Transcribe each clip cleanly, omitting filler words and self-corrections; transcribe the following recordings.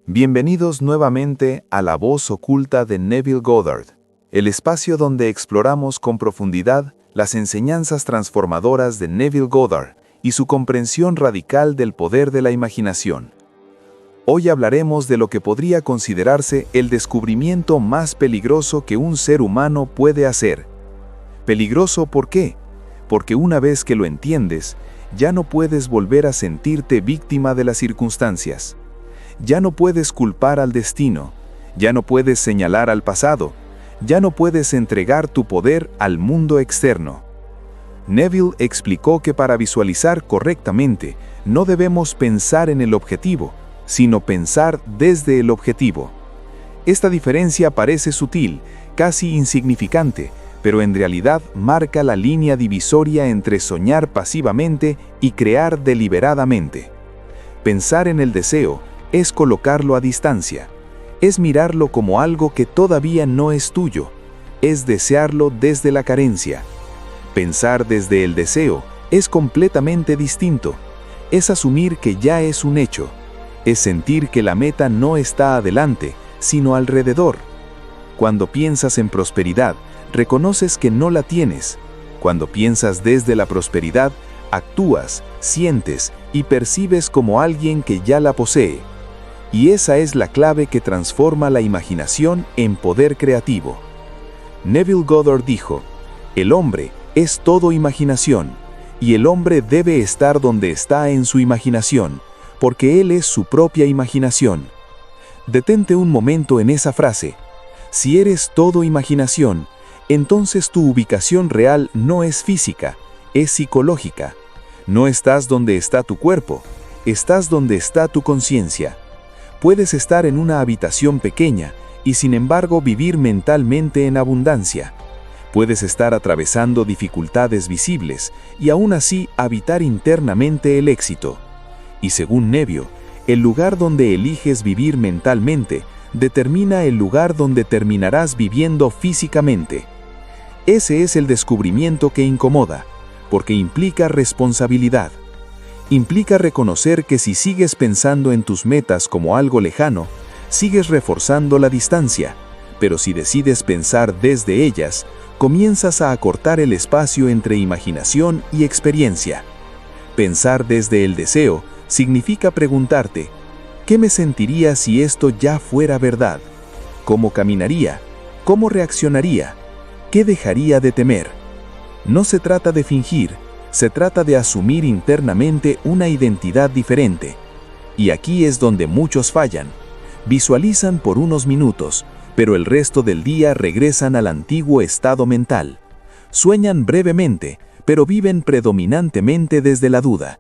Bienvenidos nuevamente a La Voz Oculta de Neville Goddard, el espacio donde exploramos con profundidad las enseñanzas transformadoras de Neville Goddard y su comprensión radical del poder de la imaginación. Hoy hablaremos de lo que podría considerarse el descubrimiento más peligroso que un ser humano puede hacer. ¿Peligroso por qué? Porque una vez que lo entiendes, ya no puedes volver a sentirte víctima de las circunstancias. Ya no puedes culpar al destino, ya no puedes señalar al pasado, ya no puedes entregar tu poder al mundo externo. Neville explicó que para visualizar correctamente, no debemos pensar en el objetivo, sino pensar desde el objetivo. Esta diferencia parece sutil, casi insignificante, pero en realidad marca la línea divisoria entre soñar pasivamente y crear deliberadamente. Pensar en el deseo es colocarlo a distancia, es mirarlo como algo que todavía no es tuyo, es desearlo desde la carencia. Pensar desde el deseo es completamente distinto, es asumir que ya es un hecho, es sentir que la meta no está adelante, sino alrededor. Cuando piensas en prosperidad, reconoces que no la tienes. Cuando piensas desde la prosperidad, actúas, sientes y percibes como alguien que ya la posee. Y esa es la clave que transforma la imaginación en poder creativo. Neville Goddard dijo, el hombre es todo imaginación, y el hombre debe estar donde está en su imaginación, porque él es su propia imaginación. Detente un momento en esa frase. Si eres todo imaginación, entonces tu ubicación real no es física, es psicológica. No estás donde está tu cuerpo, estás donde está tu conciencia. Puedes estar en una habitación pequeña y sin embargo vivir mentalmente en abundancia. Puedes estar atravesando dificultades visibles y aún así habitar internamente el éxito. Y según Neville, el lugar donde eliges vivir mentalmente determina el lugar donde terminarás viviendo físicamente. Ese es el descubrimiento que incomoda, porque implica responsabilidad. Implica reconocer que si sigues pensando en tus metas como algo lejano, sigues reforzando la distancia, pero si decides pensar desde ellas, comienzas a acortar el espacio entre imaginación y experiencia. Pensar desde el deseo significa preguntarte, ¿qué me sentiría si esto ya fuera verdad? ¿Cómo caminaría? ¿Cómo reaccionaría? ¿Qué dejaría de temer? No se trata de fingir, se trata de asumir internamente una identidad diferente. Y aquí es donde muchos fallan. Visualizan por unos minutos, pero el resto del día regresan al antiguo estado mental. Sueñan brevemente, pero viven predominantemente desde la duda.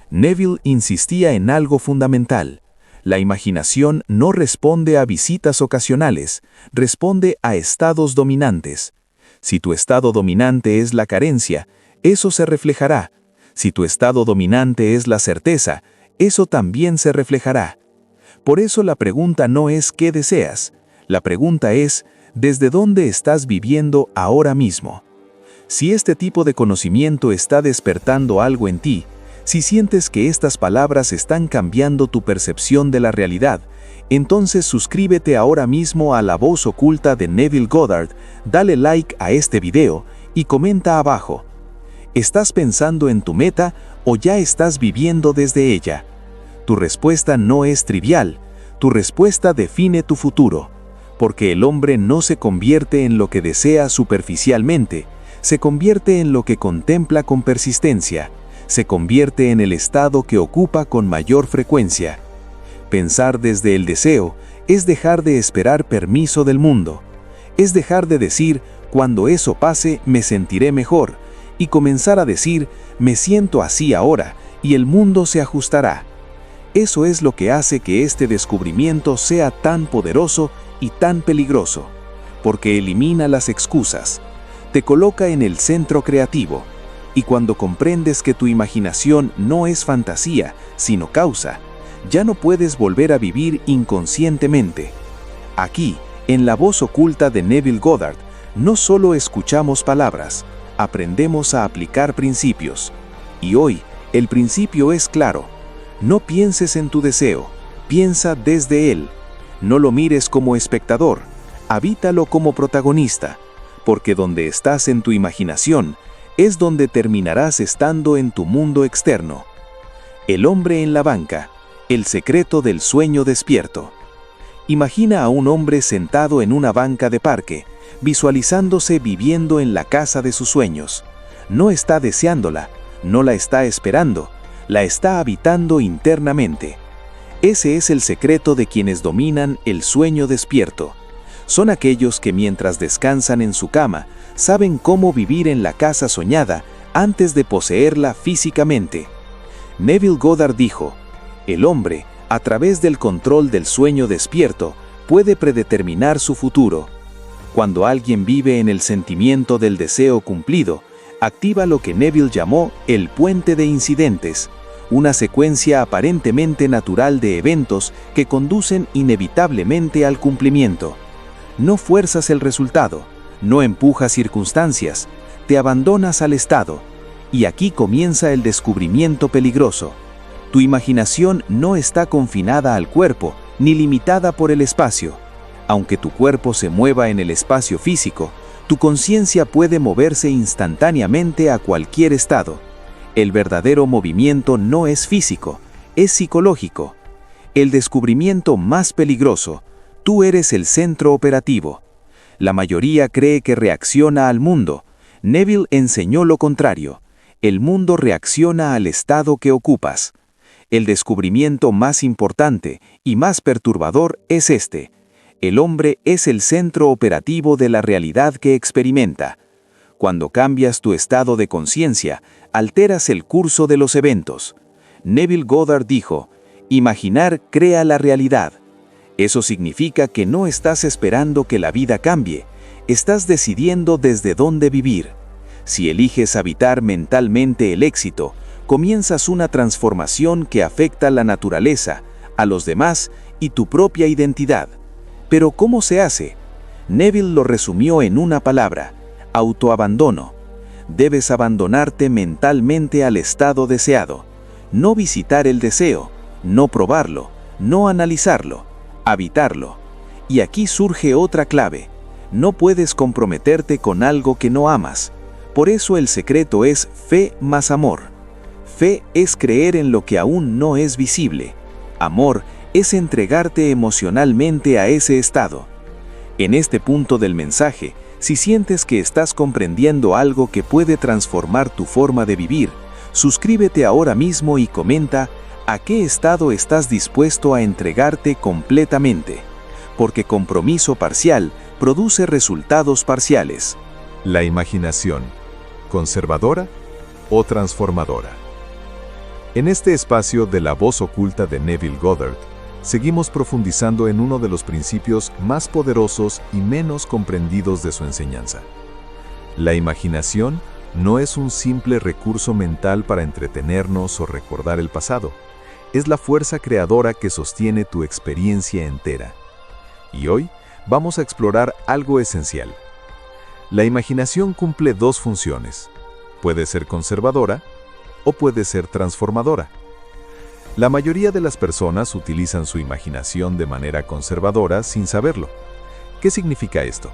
Neville insistía en algo fundamental. La imaginación no responde a visitas ocasionales, responde a estados dominantes. Si tu estado dominante es la carencia, eso se reflejará. Si tu estado dominante es la certeza, eso también se reflejará. Por eso la pregunta no es ¿qué deseas? La pregunta es ¿desde dónde estás viviendo ahora mismo? Si este tipo de conocimiento está despertando algo en ti, si sientes que estas palabras están cambiando tu percepción de la realidad, entonces suscríbete ahora mismo a La Voz Oculta de Neville Goddard, dale like a este video y comenta abajo. ¿Estás pensando en tu meta o ya estás viviendo desde ella? Tu respuesta no es trivial, tu respuesta define tu futuro, porque el hombre no se convierte en lo que desea superficialmente, se convierte en lo que contempla con persistencia, se convierte en el estado que ocupa con mayor frecuencia. Pensar desde el deseo es dejar de esperar permiso del mundo, es dejar de decir, cuando eso pase me sentiré mejor, y comenzar a decir, me siento así ahora, y el mundo se ajustará. Eso es lo que hace que este descubrimiento sea tan poderoso y tan peligroso, porque elimina las excusas, te coloca en el centro creativo, y cuando comprendes que tu imaginación no es fantasía, sino causa, ya no puedes volver a vivir inconscientemente. Aquí, en La Voz Oculta de Neville Goddard, no solo escuchamos palabras, aprendemos a aplicar principios. Y hoy, el principio es claro. No pienses en tu deseo, Piensa desde él. No lo mires como espectador, habítalo como protagonista, porque donde estás en tu imaginación es donde terminarás estando en tu mundo externo. El hombre en la banca, el secreto del sueño despierto. Imagina a un hombre sentado en una banca de parque, visualizándose viviendo en la casa de sus sueños. No está deseándola, no la está esperando, la está habitando internamente. Ese es el secreto de quienes dominan el sueño despierto. Son aquellos que mientras descansan en su cama, saben cómo vivir en la casa soñada antes de poseerla físicamente. Neville Goddard dijo, el hombre, a través del control del sueño despierto, puede predeterminar su futuro. Cuando alguien vive en el sentimiento del deseo cumplido, activa lo que Neville llamó el puente de incidentes, una secuencia aparentemente natural de eventos que conducen inevitablemente al cumplimiento. No fuerzas el resultado, no empujas circunstancias, te abandonas al estado. Y aquí comienza el descubrimiento peligroso. Tu imaginación no está confinada al cuerpo, ni limitada por el espacio. Aunque tu cuerpo se mueva en el espacio físico, tu conciencia puede moverse instantáneamente a cualquier estado. El verdadero movimiento no es físico, es psicológico. El descubrimiento más peligroso: tú eres el centro operativo. La mayoría cree que reacciona al mundo. Neville enseñó lo contrario. El mundo reacciona al estado que ocupas. El descubrimiento más importante y más perturbador es este: el hombre es el centro operativo de la realidad que experimenta. Cuando cambias tu estado de conciencia, alteras el curso de los eventos. Neville Goddard dijo, imaginar crea la realidad. Eso significa que no estás esperando que la vida cambie, estás decidiendo desde dónde vivir. Si eliges habitar mentalmente el éxito, comienzas una transformación que afecta a la naturaleza, a los demás y tu propia identidad. Pero ¿cómo se hace? Neville lo resumió en una palabra: autoabandono. Debes abandonarte mentalmente al estado deseado, no visitar el deseo, no probarlo, no analizarlo, habitarlo. Y aquí surge otra clave: no puedes comprometerte con algo que no amas. Por eso el secreto es fe más amor. Fe es creer en lo que aún no es visible. Amor es entregarte emocionalmente a ese estado. En este punto del mensaje, si sientes que estás comprendiendo algo que puede transformar tu forma de vivir, suscríbete ahora mismo y comenta a qué estado estás dispuesto a entregarte completamente. Porque compromiso parcial produce resultados parciales. La imaginación, ¿conservadora o transformadora? En este espacio de la voz oculta de Neville Goddard, seguimos profundizando en uno de los principios más poderosos y menos comprendidos de su enseñanza. La imaginación no es un simple recurso mental para entretenernos o recordar el pasado. Es la fuerza creadora que sostiene tu experiencia entera. Y hoy vamos a explorar algo esencial. La imaginación cumple dos funciones. Puede ser conservadora o puede ser transformadora. La mayoría de las personas utilizan su imaginación de manera conservadora sin saberlo. ¿Qué significa esto?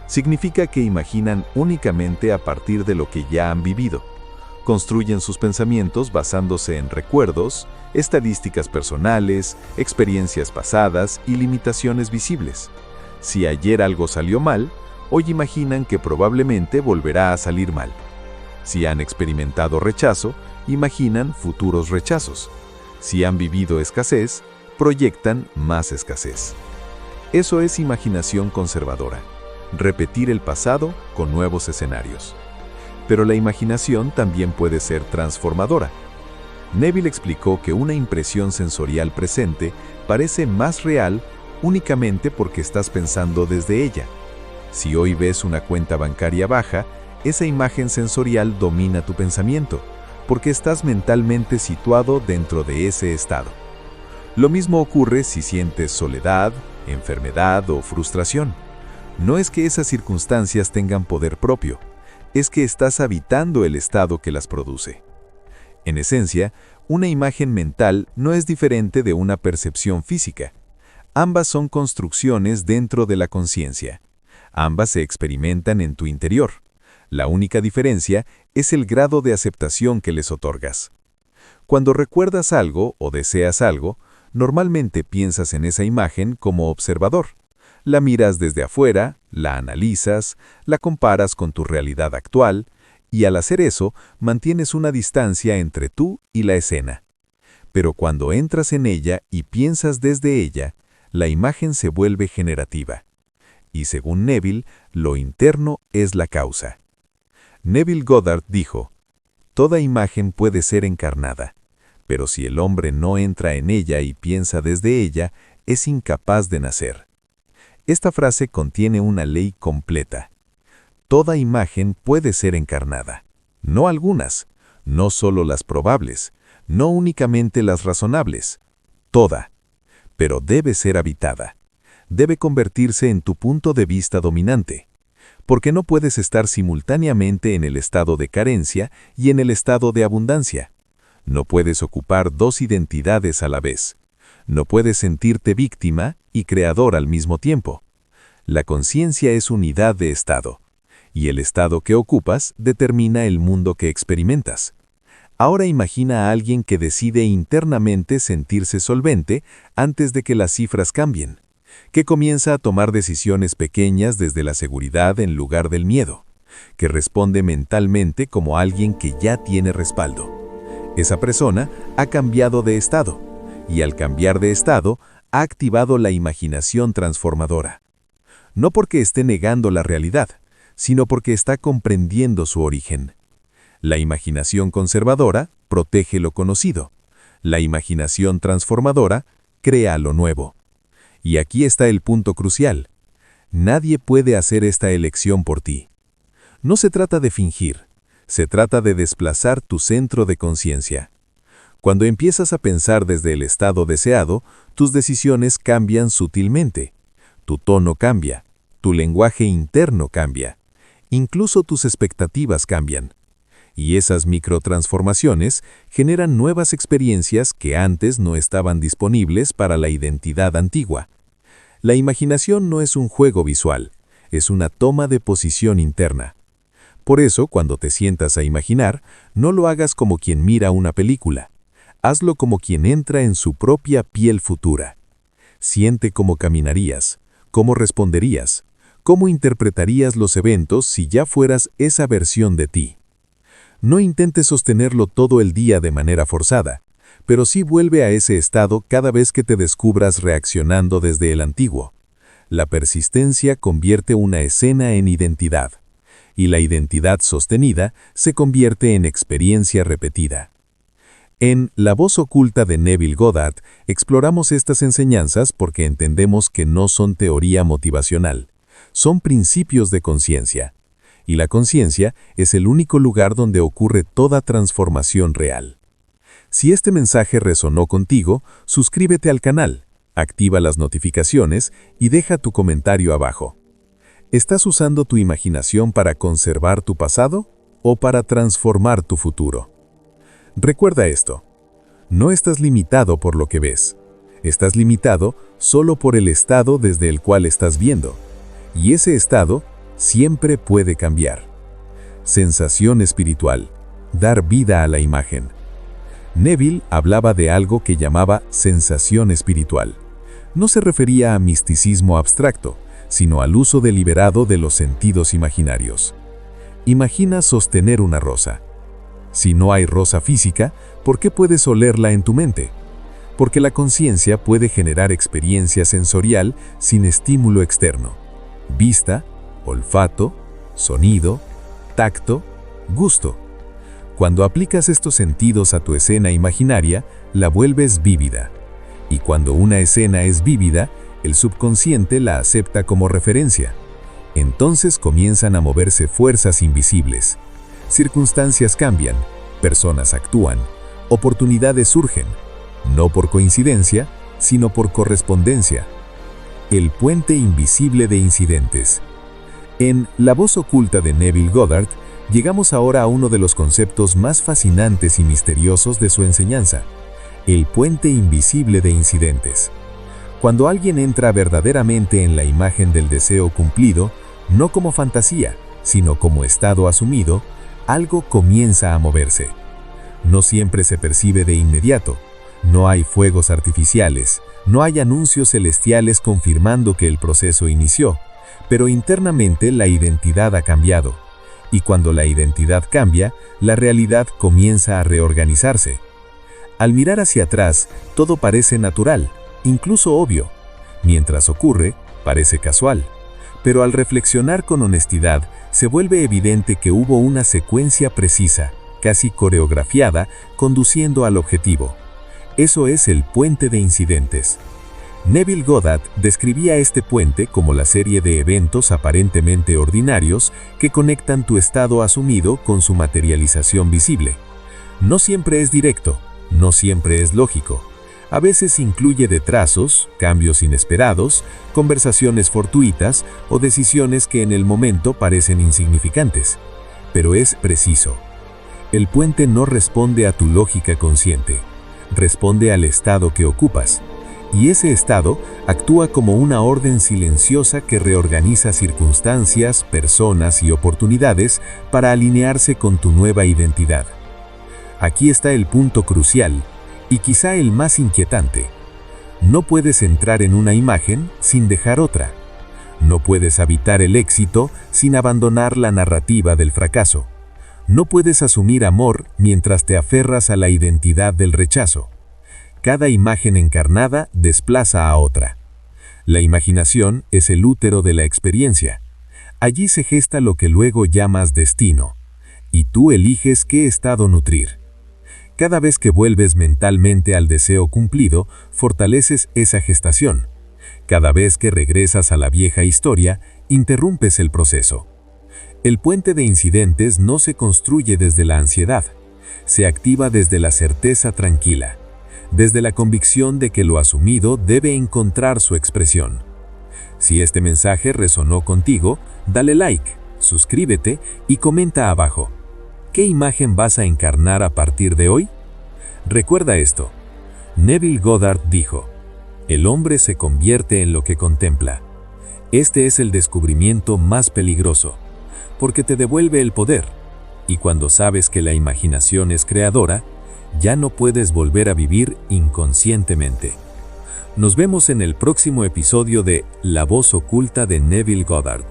Significa que imaginan únicamente a partir de lo que ya han vivido. Construyen sus pensamientos basándose en recuerdos, estadísticas personales, experiencias pasadas y limitaciones visibles. Si ayer algo salió mal, hoy imaginan que probablemente volverá a salir mal. Si han experimentado rechazo, imaginan futuros rechazos. Si han vivido escasez, proyectan más escasez. Eso es imaginación conservadora, repetir el pasado con nuevos escenarios. Pero la imaginación también puede ser transformadora. Neville explicó que una impresión sensorial presente parece más real únicamente porque estás pensando desde ella. Si hoy ves una cuenta bancaria baja, esa imagen sensorial domina tu pensamiento, porque estás mentalmente situado dentro de ese estado. Lo mismo ocurre si sientes soledad, enfermedad o frustración. No es que esas circunstancias tengan poder propio, es que estás habitando el estado que las produce. En esencia, Una imagen mental no es diferente de una percepción física. Ambas son construcciones dentro de la conciencia. Ambas se experimentan en tu interior. La única diferencia es el grado de aceptación que les otorgas. Cuando recuerdas algo o deseas algo, normalmente piensas en esa imagen como observador. La miras desde afuera, la analizas, la comparas con tu realidad actual, y al hacer eso, mantienes una distancia entre tú y la escena. Pero cuando entras en ella y piensas desde ella, la imagen se vuelve generativa. Y según Neville, lo interno es la causa. Neville Goddard dijo, «Toda imagen puede ser encarnada, pero si el hombre no entra en ella y piensa desde ella, es incapaz de nacer». Esta frase contiene una ley completa. Toda imagen puede ser encarnada. No algunas, no solo las probables, no únicamente las razonables. Toda. Pero debe ser habitada. Debe convertirse en tu punto de vista dominante. Porque no puedes estar simultáneamente en el estado de carencia y en el estado de abundancia. No puedes ocupar dos identidades a la vez. No puedes sentirte víctima y creador al mismo tiempo. La conciencia es unidad de estado. Y el estado que ocupas determina el mundo que experimentas. Ahora imagina a alguien que decide internamente sentirse solvente antes de que las cifras cambien, que comienza a tomar decisiones pequeñas desde la seguridad en lugar del miedo, que responde mentalmente como alguien que ya tiene respaldo. Esa persona ha cambiado de estado, y al cambiar de estado, ha activado la imaginación transformadora. No porque esté negando la realidad, sino porque está comprendiendo su origen. La imaginación conservadora protege lo conocido. La imaginación transformadora crea lo nuevo. Y aquí está el punto crucial. Nadie puede hacer esta elección por ti. No se trata de fingir, se trata de desplazar tu centro de conciencia. Cuando empiezas a pensar desde el estado deseado, tus decisiones cambian sutilmente. Tu tono cambia, tu lenguaje interno cambia. Incluso tus expectativas cambian. Y esas microtransformaciones generan nuevas experiencias que antes no estaban disponibles para la identidad antigua. La imaginación no es un juego visual, es una toma de posición interna. Por eso, cuando te sientas a imaginar, no lo hagas como quien mira una película. Hazlo como quien entra en su propia piel futura. Siente cómo caminarías, cómo responderías, cómo interpretarías los eventos si ya fueras esa versión de ti. No intentes sostenerlo todo el día de manera forzada, pero sí vuelve a ese estado cada vez que te descubras reaccionando desde el antiguo. La persistencia convierte una escena en identidad, y la identidad sostenida se convierte en experiencia repetida. En La voz oculta de Neville Goddard exploramos estas enseñanzas porque entendemos que no son teoría motivacional, son principios de conciencia. Y la conciencia es el único lugar donde ocurre toda transformación real. Si este mensaje resonó contigo, suscríbete al canal, activa las notificaciones y deja tu comentario abajo. ¿Estás usando tu imaginación para conservar tu pasado o para transformar tu futuro? Recuerda esto, no estás limitado por lo que ves, estás limitado solo por el estado desde el cual estás viendo, y ese estado siempre puede cambiar. Sensación espiritual, dar vida a la imagen. Neville hablaba de algo que llamaba sensación espiritual. No se refería a misticismo abstracto, sino al uso deliberado de los sentidos imaginarios. Imagina sostener una rosa. Si no hay rosa física, ¿por qué puedes olerla en tu mente? Porque la conciencia puede generar experiencia sensorial sin estímulo externo. Vista, olfato, sonido, tacto, gusto. Cuando aplicas estos sentidos a tu escena imaginaria, la vuelves vívida. Y cuando una escena es vívida, el subconsciente la acepta como referencia. Entonces comienzan a moverse fuerzas invisibles. Circunstancias cambian, personas actúan, oportunidades surgen, no por coincidencia, sino por correspondencia. El puente invisible de incidentes. En La voz oculta de Neville Goddard, Llegamos ahora a uno de los conceptos más fascinantes y misteriosos de su enseñanza, el puente invisible de incidentes. Cuando alguien entra verdaderamente en la imagen del deseo cumplido, no como fantasía, sino como estado asumido, algo comienza a moverse. No siempre se percibe de inmediato. No hay fuegos artificiales, no hay anuncios celestiales confirmando que el proceso inició, pero internamente la identidad ha cambiado. Y cuando la identidad cambia, la realidad comienza a reorganizarse. Al mirar hacia atrás, todo parece natural, incluso obvio. Mientras ocurre, parece casual. Pero al reflexionar con honestidad, se vuelve evidente que hubo una secuencia precisa, casi coreografiada, conduciendo al objetivo. Eso es el puente de incidentes. Neville Goddard describía este puente como la serie de eventos aparentemente ordinarios que conectan tu estado asumido con su materialización visible. No siempre es directo, no siempre es lógico. A veces incluye trazos, cambios inesperados, conversaciones fortuitas o decisiones que en el momento parecen insignificantes. Pero es preciso. El puente no responde a tu lógica consciente, responde al estado que ocupas. Y ese estado actúa como una orden silenciosa que reorganiza circunstancias, personas y oportunidades para alinearse con tu nueva identidad. Aquí está el punto crucial, y quizá el más inquietante. No puedes entrar en una imagen sin dejar otra. No puedes habitar el éxito sin abandonar la narrativa del fracaso. No puedes asumir amor mientras te aferras a la identidad del rechazo. Cada imagen encarnada desplaza a otra. La imaginación es el útero de la experiencia. Allí se gesta lo que luego llamas destino, y tú eliges qué estado nutrir. Cada vez que vuelves mentalmente al deseo cumplido, fortaleces esa gestación. Cada vez que regresas a la vieja historia, interrumpes el proceso. El puente de incidentes no se construye desde la ansiedad, se activa desde la certeza tranquila, desde la convicción de que lo asumido debe encontrar su expresión. Si este mensaje resonó contigo, dale like, suscríbete y comenta abajo. ¿Qué imagen vas a encarnar a partir de hoy? Recuerda esto. Neville Goddard dijo: el hombre se convierte en lo que contempla. Este es el descubrimiento más peligroso, porque te devuelve el poder, y cuando sabes que la imaginación es creadora, ya no puedes volver a vivir inconscientemente. Nos vemos en el próximo episodio de La voz oculta de Neville Goddard.